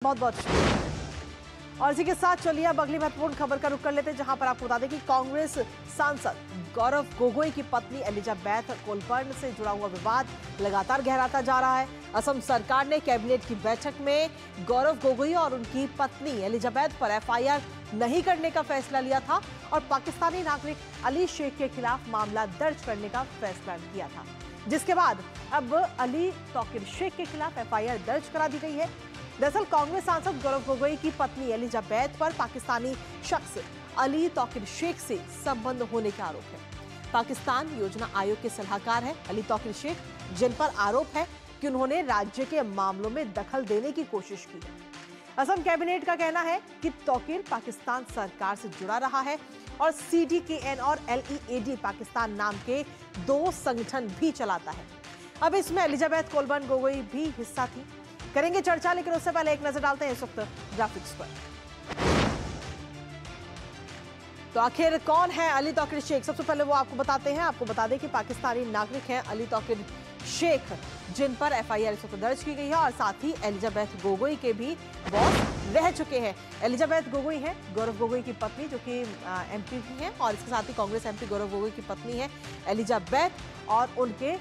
बहुत बहुत शुक्रिया। और इसी के साथ चलिए अब अगली महत्वपूर्ण खबर का रुख कर लेते हैं, जहां पर आपको बता दें कि कांग्रेस सांसद गौरव गोगोई की पत्नी एलिजाबेथ कोलपर्न से जुड़ा हुआ विवाद लगातार गहराता जा रहा है। असम सरकार ने कैबिनेट की बैठक में गौरव गोगोई और उनकी पत्नी एलिजाबेथ पर एफआईआर नहीं करने का फैसला लिया था और पाकिस्तानी नागरिक अली शेख के खिलाफ मामला दर्ज करने का फैसला किया था, जिसके बाद अब अली तौकीर शेख के खिलाफ एफआईआर दर्ज करा दी गई है। दरअसल कांग्रेस सांसद गौरव गोगोई की पत्नी एलिजाबेथ पर पाकिस्तानी शख्स अली तौकीर शेख से संबंध होने का आरोप है। पाकिस्तान योजना आयोग के सलाहकार हैं अली तौकीर शेख, जिन पर आरोप है कि उन्होंने राज्य के मामलों में दखल देने की कोशिश की है। असम कैबिनेट का कहना है कि तौकीर पाकिस्तान सरकार से जुड़ा रहा है और CDKN और LEAD पाकिस्तान नाम के 2 संगठन भी चलाता है। अब इसमें एलिजाबेथ कोलपर्न गोगोई भी हिस्सा थी। करेंगे चर्चा, लेकिन उससे पहले एक नजर डालते हैं इस वक्त ग्राफिक्स पर। तो आखिर कौन है अली तौकीर शेख? सबसे पहले वो आपको बताते हैं। आपको बता दें कि पाकिस्तानी नागरिक हैं अली तौकीर शेख, जिन पर एफआईआर इस वक्त दर्ज की गई है और साथ ही एलिजाबेथ गोगोई के भी बॉस रह चुके हैं। एलिजाबेथ गोगोई है गौरव गोगोई की पत्नी, जो कि MP भी हैं, और इसके साथ ही कांग्रेस MP गौरव गोगोई की पत्नी है एलिजाबेथ, और उनके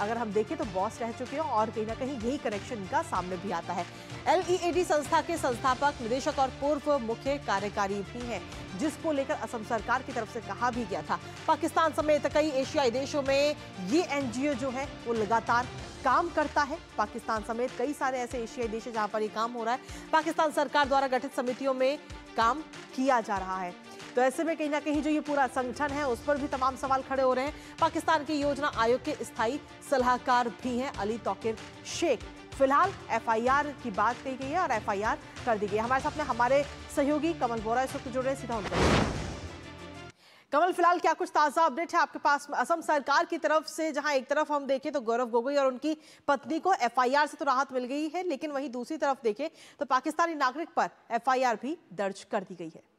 अगर हम देखें तो बॉस रह चुके हैं और कहीं ना कहीं यही कनेक्शन इनका सामने भी आता है। LEAD संस्था के संस्थापक, निदेशक और पूर्व मुख्य कार्यकारी भी हैं, जिसको लेकर असम सरकार की तरफ से कहा भी गया था। पाकिस्तान समेत कई एशियाई देशों में ये NGO जो है वो लगातार काम करता है। पाकिस्तान समेत कई सारे ऐसे एशियाई देश हैं जहां पर ये काम हो रहा है। पाकिस्तान सरकार द्वारा गठित समितियों में काम किया जा रहा है। तो ऐसे में कहीं ना कहीं जो ये पूरा संगठन है उस पर भी तमाम सवाल खड़े हो रहे हैं। पाकिस्तान की योजना आयोग के स्थायी सलाहकार भी हैं अली तौकीर शेख। फिलहाल एफआईआर की बात कही गई है और एफआईआर कर दी गई है। हमारे साथ में हमारे सहयोगी कमल बोरा इस वक्त जुड़ रहे हैं, सीधा उनका। कमल, फिलहाल क्या कुछ ताजा अपडेट है आपके पास असम सरकार की तरफ से? जहां एक तरफ हम देखें तो गौरव गोगोई और उनकी पत्नी को एफआईआर से तो राहत मिल गई है, लेकिन वहीं दूसरी तरफ देखें तो पाकिस्तानी नागरिक पर एफआईआर भी दर्ज कर दी गई है।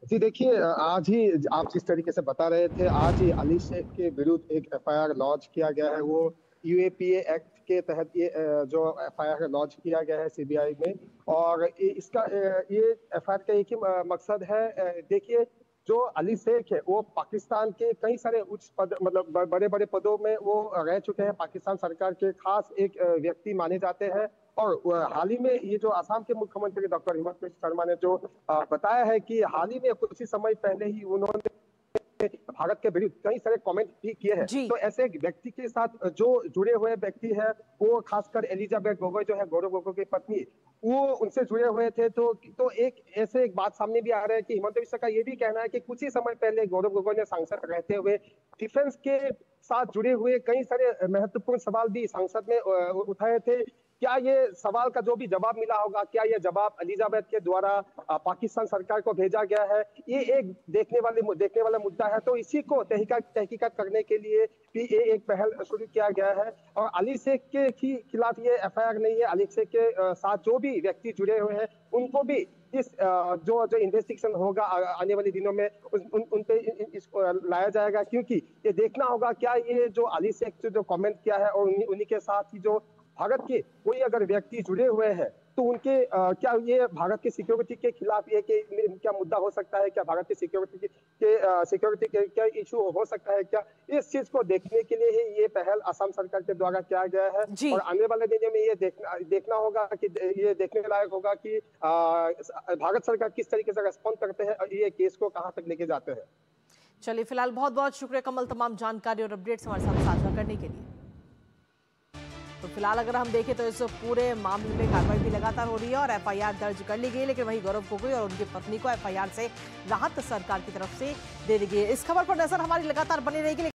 जी देखिए, आज ही आप जिस तरीके से बता रहे थे, आज ही अली शेख के विरुद्ध एक एफआईआर लॉन्च किया गया है। वो UAPA एक्ट के तहत ये जो एफआईआर लॉन्च किया गया है CBI में, और इसका ये एफआईआर का एक ही मकसद है। देखिए, जो अली शेख है वो पाकिस्तान के कई सारे उच्च पद, मतलब बड़े बड़े पदों में वो रह चुके हैं। पाकिस्तान सरकार के खास एक व्यक्ति माने जाते हैं। और हाल ही में ये जो असम के मुख्यमंत्री डॉक्टर हिमंत बिस्वा शर्मा ने जो बताया है कि हाल ही में कुछ ही समय पहले ही उन्होंने भारत के विरुद्ध कई सारे कमेंट भी किए हैं। तो ऐसे व्यक्ति के साथ जो जुड़े हुए व्यक्ति है, वो खासकर एलिजाबेथ गोगोई जो है गौरव गोगोई की पत्नी, वो उनसे जुड़े हुए थे। तो एक बात सामने भी आ रहा है कि हिमंत बिस्वा का ये भी कहना है कि कुछ ही समय पहले गौरव गोगोई ने सांसद रहते हुए डिफेंस के साथ जुड़े हुए कई सारे महत्वपूर्ण सवाल भी संसद में उठाए थे। क्या ये सवाल का जो भी जवाब मिला होगा, क्या ये जवाब एलिजाबेथ के द्वारा पाकिस्तान सरकार को भेजा गया है, ये एक देखने वाला मुद्दा है। तो इसी को तहकीकात करने के लिए भी एक पहल शुरू किया गया है। और अली शेख के खिलाफ ये एफआईआर नहीं है, अली शेख के साथ जो भी व्यक्ति जुड़े हुए हैं उनको भी इस जो इन्वेस्टिगेशन होगा आने वाले दिनों में उन पे इसको लाया जाएगा। क्योंकि ये देखना होगा क्या ये जो अली शेख जो कमेंट किया है और उन्हीं के साथ ही जो भारत के कोई अगर व्यक्ति जुड़े हुए हैं तो उनके क्या ये भारत की सिक्योरिटी के खिलाफ ये क्या मुद्दा हो सकता है? क्या भारत की सिक्योरिटी के क्या इशू हो सकता है? क्या इस चीज को देखने के लिए ही ये पहल असम सरकार के द्वारा किया गया है। और आने वाले दिनों में ये देखना होगा कि ये देखने लायक होगा कि भारत सरकार किस तरीके से रेस्पॉन्ड करते हैं और ये केस को कहां तक लेके जाते हैं। चलिए, फिलहाल बहुत बहुत शुक्रिया कमल, तमाम जानकारी और अपडेट्स हमारे साथ साझा करने के लिए। तो फिलहाल अगर हम देखें तो इस पूरे मामले में कार्रवाई भी लगातार हो रही है और एफआईआर दर्ज कर ली गई, लेकिन वहीं गौरव गोगोई और उनकी पत्नी को एफआईआर से राहत सरकार की तरफ से दे दी गई है। इस खबर पर नजर हमारी लगातार बनी रहेगी।